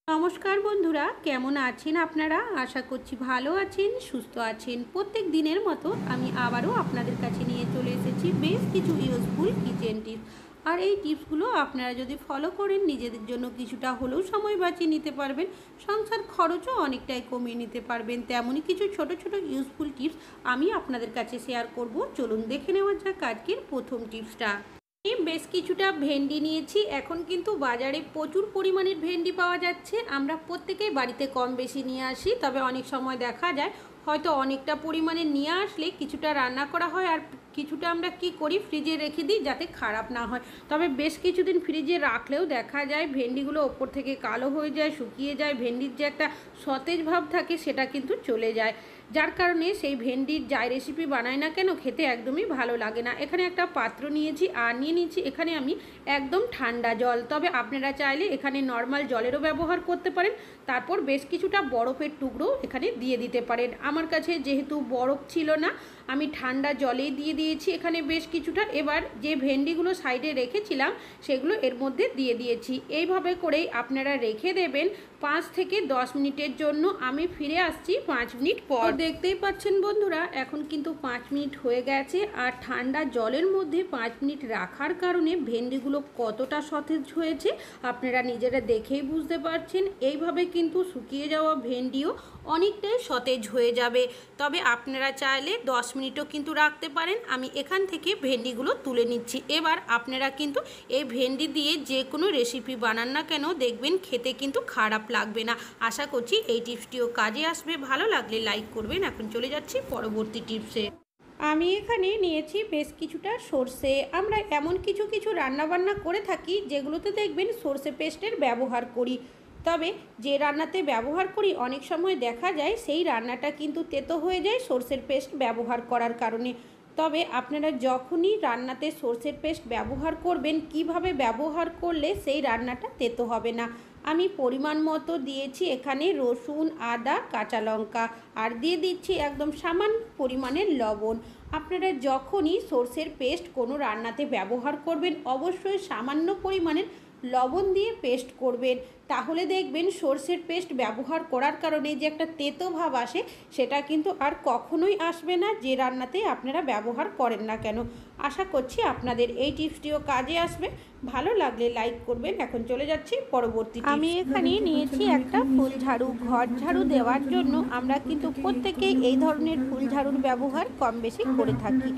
নমস্কার বন্ধুরা, কেমন আছেন আপনারা? আশা করছি ভালো আছেন, সুস্থ আছেন। প্রত্যেক দিনের মতো আমি আবারও আপনাদের কাছে নিয়ে চলে এসেছি বেশ কিছু ইউজফুল কিচেন টিপস। আর এই টিপসগুলো আপনারা যদি ফলো করেন, নিজেদের জন্য কিছুটা হলেও সময় বাঁচিয়ে নিতে পারবেন, সংসার খরচও অনেকটাই কমিয়ে নিতে পারবেন। তেমনই কিছু ছোট ছোট ইউজফুল টিপস আমি আপনাদের কাছে শেয়ার করব। চলুন দেখে নেওয়া যাক আজকের প্রথম টিপসটা। বেশ কিছুটা ভেন্ডি নিয়েছি। এখন কিন্তু বাজারে প্রচুর পরিমাণের ভেন্ডি পাওয়া যাচ্ছে। আমরা প্রত্যেকেই বাড়িতে কম বেশি নিয়ে আসি, তবে অনেক সময় দেখা যায় হয়তো অনেকটা পরিমাণে নিয়ে আসলে কিছুটা রান্না করা হয় আর কিছুটা আমরা কি করি, ফ্রিজে রেখে দিই যাতে খারাপ না হয়। তবে বেশ কিছুদিন ফ্রিজে রাখলেও দেখা যায় ভেন্ডিগুলো ওপর থেকে কালো হয়ে যায়, শুকিয়ে যায়, ভেন্ডির যে একটা সতেজ ভাব থাকে সেটা কিন্তু চলে যায়, যার কারণে সেই ভেন্ডির যাই রেসিপি বানাই না কেন খেতে একদমই ভালো লাগে না। এখানে একটা পাত্র নিয়েছি আর নিয়ে নিচ্ছি এখানে আমি একদম ঠান্ডা জল। তবে আপনারা চাইলে এখানে নর্মাল জলেরও ব্যবহার করতে পারেন। তারপর বেশ কিছুটা বরফের টুকরো এখানে দিয়ে দিতে পারেন। আমার কাছে যেহেতু বরফ ছিল না, আমি ঠান্ডা জলেই দিয়ে দিয়েছি এখানে বেশ কিছুটা। এবার যে ভেন্ডিগুলো সাইডে রেখেছিলাম সেগুলো এর মধ্যে দিয়ে দিয়েছি। এইভাবে করেই আপনারা রেখে দেবেন 5 থেকে 10 মিনিটের জন্য। আমি ফিরে আসছি 5 মিনিট পর। দেখতেই পাচ্ছেন বন্ধুরা, এখন কিন্তু 5 মিনিট হয়ে গেছে। আর ঠান্ডা জলের মধ্যে 5 মিনিট রাখার কারণে ভেন্ডিগুলো কতটা সতেজ হয়েছে আপনারা নিজেরা দেখেই বুঝতে পারছেন। এইভাবে কিন্তু শুকিয়ে যাওয়া ভেন্ডিও অনেকটাই সতেজ হয়ে যাবে। তবে আপনারা চাইলে 10 মিনিটও কিন্তু রাখতে পারেন। আমি এখান থেকে ভেন্ডিগুলো তুলে নিচ্ছি। এবার আপনারা কিন্তু এই ভেন্ডি দিয়ে যে কোনো রেসিপি বানান না কেন দেখবেন খেতে কিন্তু খারাপ লাগবে না। আশা করছি এই টিপসটিও কাজে আসবে। ভালো লাগলে লাইক করবেন। এখন চলে যাচ্ছি পরবর্তী টিপসে। আমি এখানে নিয়েছি বেশ কিছুটা সর্ষে। আমরা এমন কিছু কিছু রান্নাবান্না করে থাকি যেগুলোতে দেখবেন সর্ষে পেস্টের ব্যবহার করি। তবে যে রান্নাতে ব্যবহার করি অনেক সময় দেখা যায় সেই রান্নাটা কিন্তু তেতো হয়ে যায় সর্ষের পেস্ট ব্যবহার করার কারণে। তবে আপনারা যখনই রান্নাতে সর্ষের পেস্ট ব্যবহার করবেন, কিভাবে ব্যবহার করলে সেই রান্নাটা তেতো হবে না। আমি পরিমাণ মতো দিয়েছি এখানে রসুন, আদা, কাঁচা লঙ্কা আর দিয়ে দিচ্ছি একদম সামান্য পরিমাণের লবণ। আপনারা যখনই সর্ষের পেস্ট কোনো রান্নাতে ব্যবহার করবেন অবশ্যই সামান্য পরিমাণের লবণ দিয়ে পেস্ট করবেন। তাহলে দেখবেন সর্ষের পেস্ট ব্যবহার করার কারণে যে একটা তেতো ভাব আসে সেটা কিন্তু আর কখনোই আসবে না, যে রান্নাতে আপনারা ব্যবহার করেন না কেন। আশা করছি আপনাদের এই টিপসটিও কাজে আসবে। ভালো লাগলে লাইক করবেন। এখন চলে যাচ্ছি পরবর্তী। আমি এখানে নিয়েছি একটা ফুল ঝাড়ু। ঘর ঝাড়ু দেওয়ার জন্য আমরা কিন্তু প্রত্যেকেই এই ধরনের ফুল ঝাড়ুর ব্যবহার কম বেশি করে থাকি,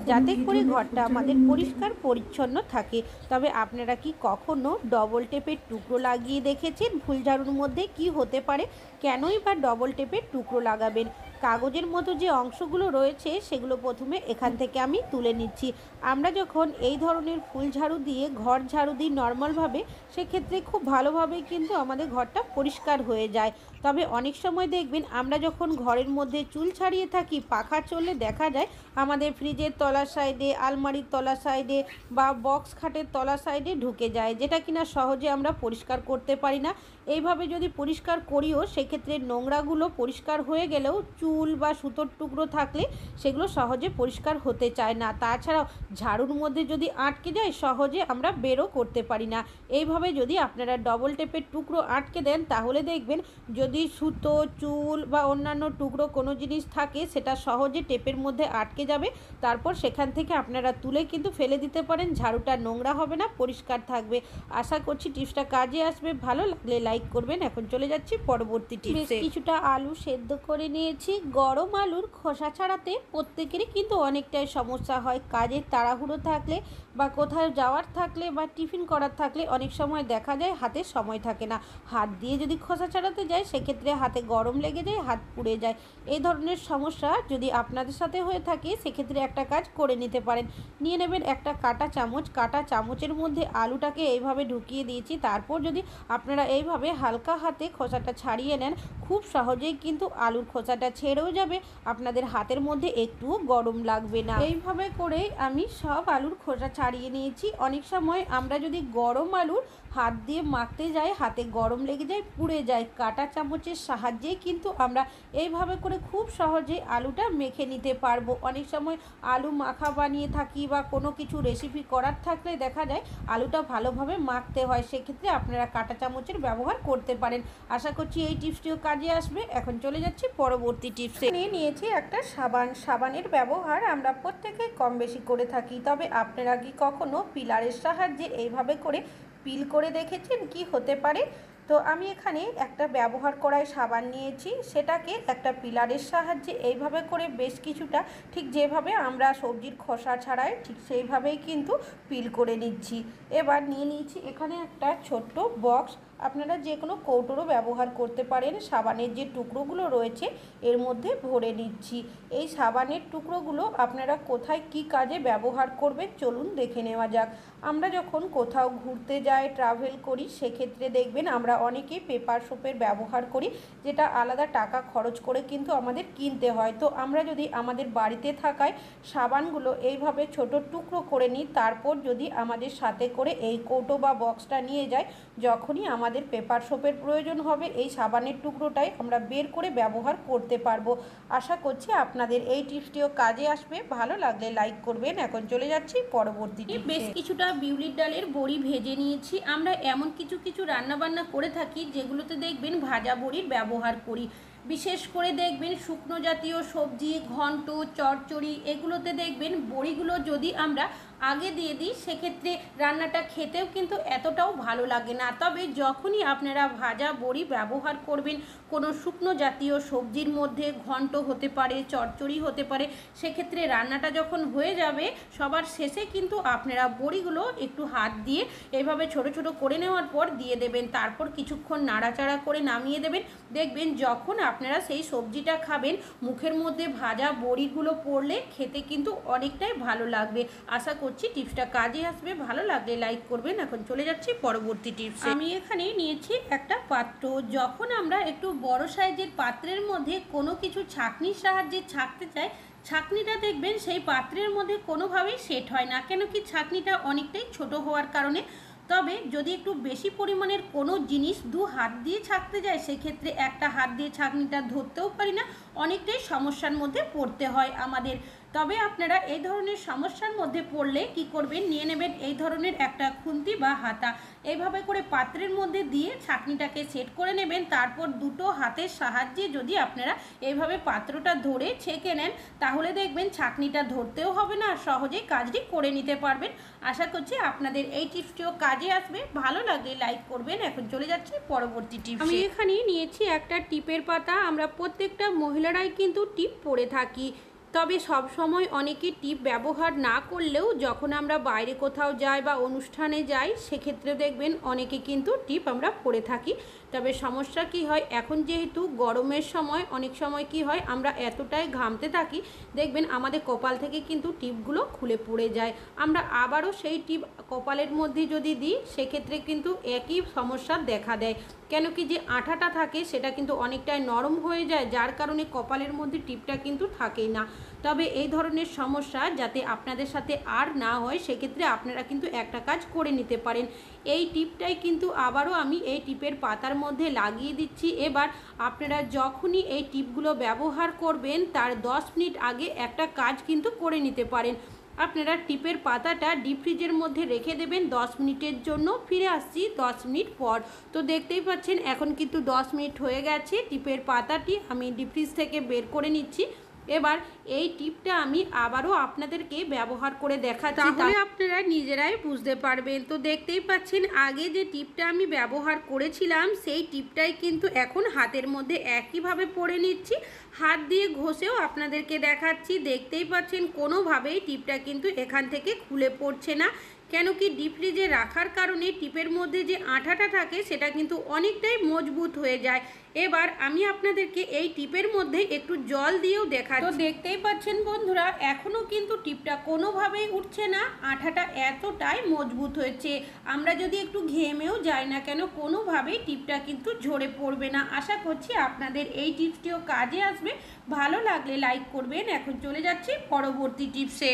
যাতে করে ঘরটা আমাদের পরিষ্কার পরিচ্ছন্ন থাকে। তবে আপনারা কি কখনো ডবল টেপের টুকরো লাগিয়ে দেখেছেন ফুল ঝাড়ুর মধ্যে? কি হতে পারে, কেনই বা ডবল টেপের টুকরো লাগাবেন? কাগজের মতো যে অংশগুলো রয়েছে সেগুলো প্রথমে এখান থেকে আমি তুলে নিচ্ছি। আমরা যখন এই ধরনের ফুল ঝাড়ু দিয়ে ঘর ঝাড়ু দিই নর্মালভাবে, সেক্ষেত্রে খুব ভালোভাবে কিন্তু আমাদের ঘরটা পরিষ্কার হয়ে যায়। তবে অনেক সময় দেখবেন আমরা যখন ঘরের মধ্যে চুল ছাড়িয়ে থাকি, পাখা চললে দেখা যায় আমাদের ফ্রিজের তলার সাইডে, আলমারির তলার সাইডে বা বক্স খাটের তলার সাইডে ঢুকে যায়, যেটা কিনা সহজে আমরা পরিষ্কার করতে পারি না। এইভাবে যদি পরিষ্কার করিও সেক্ষেত্রে নোংরাগুলো পরিষ্কার হয়ে গেলেও চুল বা সুতোর টুকরো থাকলে সেগুলো সহজে পরিষ্কার হতে চায় না। তাছাড়াও ঝাড়ুর মধ্যে যদি আটকে যায় সহজে আমরা বেরও করতে পারি না। এইভাবে যদি আপনারা ডবল টেপের টুকরো আটকে দেন তাহলে দেখবেন যদি সুতো, চুল বা অন্যান্য টুকরো কোনো জিনিস থাকে সেটা সহজে টেপের মধ্যে আটকে যাবে। তারপর সেখান থেকে আপনারা তুলে কিন্তু ফেলে দিতে পারেন। ঝাড়ুটা নোংরা হবে না, পরিষ্কার থাকবে। আশা করছি টিপসটা কাজে আসবে। ভালো লাগলে লাইক করবেন। এখন চলে যাচ্ছি পরবর্তী টিপসে। কিছুটা আলু সেদ্ধ করে নিয়েছি। গরম আলুর খোসা ছাড়াতে প্রত্যেকেরই কিন্তু অনেকটাই সমস্যা হয়। কাজের তাড়াহুড়ো থাকলে বা কোথাও যাওয়ার থাকলে বা টিফিন করার থাকলে অনেক সময় দেখা যায় হাতে সময় থাকে না। হাত দিয়ে যদি খোসা ছাড়াতে যায় সেক্ষেত্রে হাতে গরম লেগে যায়, হাত পুড়ে যায়। এই ধরনের সমস্যা যদি আপনাদের সাথে হয়ে থাকে সেক্ষেত্রে একটা কাজ করে নিতে পারেন। নিয়ে নেবেন একটা কাঁটা চামচ। কাঁটা চামচের মধ্যে আলুটাকে এইভাবে ঢুকিয়ে দিয়েছি। তারপর যদি আপনারা এইভাবে হালকা হাতে খোসাটা ছাড়িয়ে নেন, খুব সহজেই কিন্তু আলুর খোসাটা ছেড়েও যাবে, আপনাদের হাতের মধ্যে একটুও গরম লাগবে না। এইভাবে করেই আমি সব আলুর খোসা ছাড়িয়ে নিয়েছি। অনেক সময় আমরা যদি গরম আলুর হাত দিয়ে মাখতে যাই হাতে গরম লেগে যায়, পুড়ে যায়। কাঁটা চামচের সাহায্যেই কিন্তু আমরা এইভাবে করে খুব সহজেই আলুটা মেখে নিতে পারবো। অনেক সময় আলু মাখা বানিয়ে থাকি বা কোনো কিছু রেসিপি করার থাকলে দেখা যায় আলুটা ভালোভাবে মাখতে হয়, সেক্ষেত্রে আপনারা কাঁটা চামচের ব্যবহার করতে পারেন। আশা করছি এই টিপসটিও কাজে আসবে। এখন চলে যাচ্ছি পরবর্তী টিপসে। নিয়েছি একটা সাবান। সাবানের ব্যবহার আমরা প্রত্যেকেই কম বেশি করে থাকি, তবে আপনারা কি কখনো পিলারের সাহায্যে এইভাবে করে পিল করে দেখেছেন কি হতে পারে? তো আমি এখানে একটা ব্যবহার করাই সাবান নিয়েছি, সেটাকে একটা পিলারের সাহায্যে এইভাবে করে বেশ কিছুটা, ঠিক যেভাবে আমরা সবজির খোসা ছাড়াই ঠিক সেইভাবেই কিন্তু পিল করে নিচ্ছি। এবার নিয়ে নিয়েছি এখানে একটা ছোট্ট বক্স, আপনারা যে কোনো কৌটোরও ব্যবহার করতে পারেন। সাবানের যে টুকরোগুলো রয়েছে এর মধ্যে ভরে নিচ্ছি। এই সাবানের টুকরোগুলো আপনারা কোথায় কি কাজে ব্যবহার করবেন চলুন দেখে নেওয়া যাক। আমরা যখন কোথাও ঘুরতে যাই, ট্রাভেল করি, সেক্ষেত্রে দেখবেন আমরা অনেকেই পেপার সোপের ব্যবহার করি, যেটা আলাদা টাকা খরচ করে কিন্তু আমাদের কিনতে হয়। তো আমরা যদি আমাদের বাড়িতে থাকায় সাবানগুলো এইভাবে ছোট টুকরো করে নিই, তারপর যদি আমাদের সাথে করে এই কৌটো বা বক্সটা নিয়ে যাই, যখনই আমাদের পেপার সোপের প্রয়োজন হবে এই সাবানের টুকরোটাই আমরা বের করে ব্যবহার করতে পারবো। আশা করছি আপনাদের এই টিপসটিও কাজে আসবে। ভালো লাগলে লাইক করবেন। এখন চলে যাচ্ছি পরবর্তী টিপসে। বেশ কিছুটা বিউলির ডালের বড়ি ভেজে নিয়েছি। আমরা এমন কিছু কিছু রান্নাবান্না করে থাকি যেগুলোতে দেখবেন ভাজা বড়ির ব্যবহার করি। বিশেষ করে দেখবেন শুকনো জাতীয় সবজি, ঘন্ট, চচ্চড়ি, এগুলোতে দেখবেন বড়িগুলো যদি আমরা আগে দিয়ে দিই সেক্ষেত্রে রান্নাটা খেতেও কিন্তু এতটাও ভালো লাগে না। তবে যখনই আপনারা ভাজা বড়ি ব্যবহার করবেন কোনো শুকনো জাতীয় সবজির মধ্যে, ঘন্ট হতে পারে, চচ্চড়ি হতে পারে, সেক্ষেত্রে রান্নাটা যখন হয়ে যাবে সবার শেষে কিন্তু আপনারা বড়িগুলো একটু হাত দিয়ে এইভাবে ছোট ছোট করে নেওয়ার পর দিয়ে দেবেন। তারপর কিছুক্ষণ নাড়াচাড়া করে নামিয়ে দেবেন। দেখবেন যখন আপনারা সেই সবজিটা খাবেন মুখের মধ্যে ভাজা বড়িগুলো পড়লে খেতে কিন্তু অনেকটাই ভালো লাগবে। আশা করছি টিপসটা কাজে আসবে। ভালো লাগলে লাইক করবেন। এখন চলে যাচ্ছি পরবর্তী টিপস। আমি এখানে নিয়েছি একটা পাত্র। যখন আমরা একটু বড় সাইজের পাত্রের মধ্যে কোনো কিছু ছাঁকনির সাহায্যে ছাঁকতে চাই, ছাঁকনিটা দেখবেন সেই পাত্রের মধ্যে কোনোভাবেই সেট হয় না, কেন কি ছাঁকনিটা অনেকটাই ছোট হওয়ার কারণে। তবে যদি একটু বেশি পরিমাণের কোনো জিনিস দু হাত দিয়ে ছাঁকতে যায় সেক্ষেত্রে একটা হাত দিয়ে ছাঁকনিটা ধরতেও পারি না, অনেকটাই সমস্যার মধ্যে পড়তে হয় আমাদের। তবে আপনারা এই ধরনের সমস্যার মধ্যে পড়লে কি করবেন, নিয়ে নেবেন এই ধরনের একটা খুন্তি বা হাতা, এইভাবে করে পাত্রের মধ্যে দিয়ে ছাঁকনিটাকে সেট করে নেবেন। তারপর দুটো হাতের সাহায্যে যদি আপনারা এইভাবে পাত্রটা ধরে ছেঁকে নেন তাহলে দেখবেন ছাঁকনিটা ধরতেও হবে না, সহজেই কাজটি করে নিতে পারবেন। আশা করছি আপনাদের এই টিপসটিও কাজে আসবে। ভালো লাগলে লাইক করবেন। এখন চলে যাচ্ছি পরবর্তী টিপস। আমি এখানে নিয়েছি একটা টিপের পাতা। আমরা প্রত্যেকটা মহিলারাই কিন্তু টিপ পরে থাকি, তবে সব সময় অনেকে টিপ ব্যবহার না করলেও যখন আমরা বাইরে কোথাও যাই বা অনুষ্ঠানে যাই সেক্ষেত্রে দেখবেন অনেকে কিন্তু টিপ আমরা পরে থাকি। তবে সমস্যা কি হয়, এখন যেহেতু গরমের সময় অনেক সময় কি হয় আমরা এতটাই ঘামতে থাকি দেখবেন আমাদের কপাল থেকে কিন্তু টিপগুলো খুলে পড়ে যায়। আমরা আবারও সেই টিপ কপালের মধ্যে যদি দিই সেক্ষেত্রে কিন্তু একই সমস্যা দেখা দেয়, কেন কি যে আঠাটা থাকে সেটা কিন্তু অনেকটাই নরম হয়ে যায়, যার কারণে কপালের মধ্যে টিপটা কিন্তু থাকেই না। তবে এই ধরনের সমস্যা যাতে আপনাদের সাথে আর না হয় সেক্ষেত্রে আপনারা কিন্তু একটা কাজ করে নিতে পারেন। এই টিপটাই কিন্তু আবারও আমি এই টিপের পাতার মধ্যে লাগিয়ে দিচ্ছি। এবার আপনারা যখনই এই টিপগুলো ব্যবহার করবেন তার 10 মিনিট আগে একটা কাজ কিন্তু করে নিতে পারেন। আপনারা টিপের পাতাটা ডিপ ফ্রিজের মধ্যে রেখে দেবেন 10 মিনিটের জন্য। ফিরে আসছি 10 মিনিট পর। তো দেখতেই পাচ্ছেন এখন কিন্তু 10 মিনিট হয়ে গেছে। টিপের পাতাটি আমি ডিপ ফ্রিজ থেকে বের করে নিচ্ছি। এবার এই টিপটা আমি আবারও আপনাদেরকে ব্যবহার করে দেখাচ্ছি, তাহলে আপনারা নিজেরাই বুঝতে পারবেন। তো দেখতেই পাচ্ছেন আগে যে টিপটা আমি ব্যবহার করেছিলাম সেই টিপটাই কিন্তু এখন হাতের মধ্যে একইভাবে পরে নিচ্ছি। হাত দিয়ে ঘষেও আপনাদেরকে দেখাচ্ছি। দেখতেই পাচ্ছেন কোনোভাবেই টিপটা কিন্তু এখান থেকে খুলে পড়ছে না, কেন কি ডিপ ফ্রিজে রাখার কারণে টিপের মধ্যে যে আঠাটা থাকে সেটা কিন্তু অনেকটাই মজবুত হয়ে যায়। এবার আমি আপনাদেরকে এই টিপের মধ্যে একটু জল দিয়েও দেখাচ্ছি। তো দেখতেই পাচ্ছেন বন্ধুরা এখনও কিন্তু টিপটা কোনোভাবেই উঠছে না, আঠাটা এতটাই মজবুত হয়েছে। আমরা যদি একটু ঘেমেও যাই না কেন কোনোভাবেই টিপটা কিন্তু ঝরে পড়বে না। আশা করছি আপনাদের এই টিপসটিও কাজে আসবে। ভালো লাগলে লাইক করবেন। এখন চলে যাচ্ছি পরবর্তী টিপসে।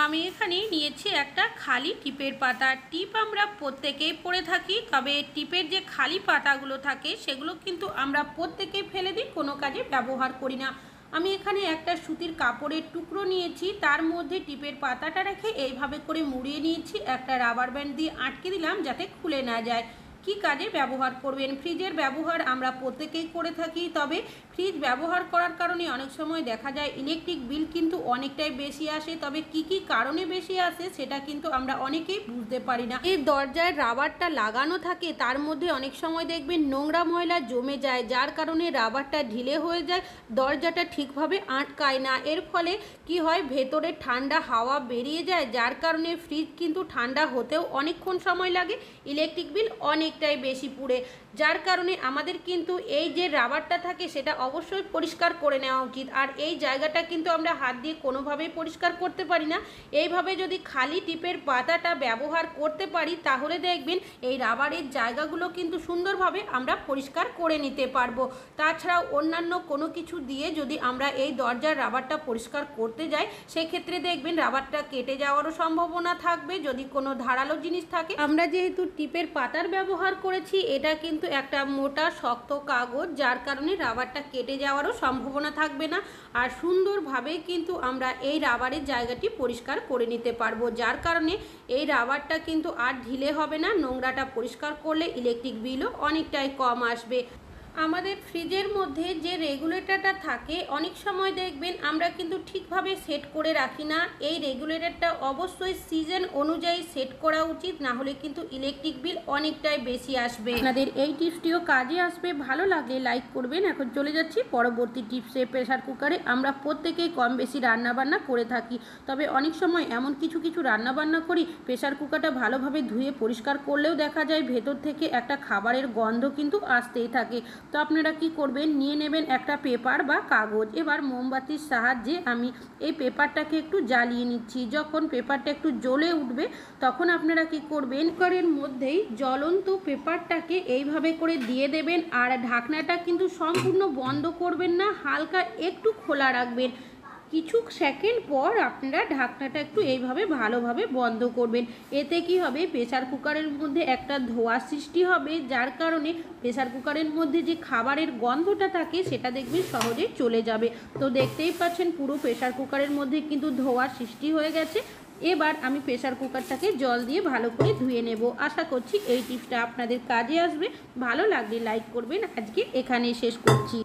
আমি এখানে নিয়েছি একটা খালি টিপের পাতা। টিপ আমরা প্রত্যেকেই পড়ে থাকি, তবে টিপের যে খালি পাতাগুলো থাকে সেগুলো কিন্তু আমরা প্রত্যেকেই ফেলে দিই, কোনো কাজে ব্যবহার করি না। আমি এখানে একটা সুতির কাপড়ের টুকরো নিয়েছি, তার মধ্যে টিপের পাতাটা রেখে এইভাবে করে মুড়িয়ে নিয়েছি, একটা রাবার ব্যান্ড দিয়ে আটকে দিলাম যাতে খুলে না যায়। কি কাজে ব্যবহার করবেন? ফ্রিজের ব্যবহার আমরা প্রত্যেকেই করে থাকি, তবে ফ্রিজ ব্যবহার করার কারণে অনেক সময় দেখা যায় ইলেকট্রিক বিল কিন্তু অনেকটাই বেশি আসে, তবে কি কি কারণে বেশি আসে সেটা কিন্তু আমরা অনেকেই বুঝতে পারি না। এই দরজায় রাবারটা লাগানো থাকে, তার মধ্যে অনেক সময় দেখবেন নোংরা ময়লা জমে যায়, যার কারণে রাবারটা ঢিলে হয়ে যায়, দরজাটা ঠিকভাবে আটকায় না। এর ফলে কি হয়, ভেতরে ঠান্ডা হাওয়া বেরিয়ে যায়, যার কারণে ফ্রিজ কিন্তু ঠান্ডা হতেও অনেকক্ষণ সময় লাগে, ইলেকট্রিক বিল অনেকটাই বেশি পুড়ে। যার কারণে আমাদের কিন্তু এই যে রাবারটা থাকে সেটা অবশ্যই পরিষ্কার করে নেওয়া উচিত। আর এই জায়গাটা কিন্তু আমরা হাত দিয়ে কোনোভাবেই পরিষ্কার করতে পারি না। এইভাবে যদি খালি টিপের পাতাটা ব্যবহার করতে পারি তাহলে দেখবেন এই রাবারের জায়গাগুলো কিন্তু সুন্দরভাবে আমরা পরিষ্কার করে নিতে পারবো। তাছাড়াও অন্যান্য কোনো কিছু দিয়ে যদি আমরা এই দরজার রাবারটা পরিষ্কার করতে যাই, সেক্ষেত্রে দেখবেন রাবারটা কেটে যাওয়ারও সম্ভাবনা থাকবে যদি কোনো ধারালো জিনিস থাকে। আমরা যেহেতু টিপের পাতার ব্যবহার করেছি, এটা কিন্তু একটা মোটা শক্ত কাগজ, যার কারণে রাবারটা কেটে যাওয়ারও সম্ভাবনা থাকবে না, আর সুন্দরভাবে কিন্তু আমরা এই রাবারের জায়গাটি পরিষ্কার করে নিতে পারবো। যার কারণে এই রাবারটা কিন্তু আর ঢিলে হবে না, নোংরাটা পরিষ্কার করলে ইলেকট্রিক বিলও অনেকটাই কম আসবে। আমাদের ফ্রিজের মধ্যে যে রেগুলেটরটা থাকে অনেক সময় দেখবেন আমরা কিন্তু ঠিকভাবে সেট করে রাখি না। এই রেগুলেটরটা অবশ্যই সিজন অনুযায়ী সেট করা উচিত, না হলে কিন্তু ইলেকট্রিক বিল অনেকটাই বেশি আসবে। আপনাদের এই টিপসটিও কাজে আসবে, ভালো লাগলে লাইক করবেন। এখন চলে যাচ্ছি পরবর্তী টিপসে। প্রেসার কুকারে আমরা প্রত্যেকেই কম বেশি রান্নাবান্না করে থাকি, তবে অনেক সময় এমন কিছু কিছু রান্নাবান্না করি প্রেসার কুকারটা ভালোভাবে ধুয়ে পরিষ্কার করলেও দেখা যায় ভেতর থেকে একটা খাবারের গন্ধ কিন্তু আসতেই থাকে। তো আপনারা কি করবেন, নিয়ে নেবেন একটা পেপার বা কাগজ। এবার মোমবাতির সাহায্যে আমি এই পেপারটাকে একটু জ্বালিয়ে নিচ্ছি। যখন পেপারটা একটু জ্বলে উঠবে তখন আপনারা কি করবেন, কুকারের মধ্যেই জ্বলন্ত পেপারটাকে এইভাবে করে দিয়ে দেবেন, আর ঢাকনাটা কিন্তু সম্পূর্ণ বন্ধ করবেন না, হালকা একটু খোলা রাখবেন। কিছু সেকেন্ড পর আপনারা ঢাকনাটা একটু এইভাবে ভালোভাবে বন্ধ করবেন। এতে কি হবে, প্রেসার কুকারের মধ্যে একটা ধোঁয়া সৃষ্টি হবে, যার কারণে প্রেসার কুকারের মধ্যে যে খাবারের গন্ধটা থাকে সেটা দেখবেন সহজেই চলে যাবে। তো দেখতেই পাচ্ছেন পুরো প্রেসার কুকারের মধ্যে কিন্তু ধোঁয়ার সৃষ্টি হয়ে গেছে। এবার আমি প্রেসার কুকারটাকে জল দিয়ে ভালো করে ধুয়ে নেব। আশা করছি এই টিপসটা আপনাদের কাজে আসবে, ভালো লাগলে লাইক করবেন। আজকে এখানেই শেষ করছি।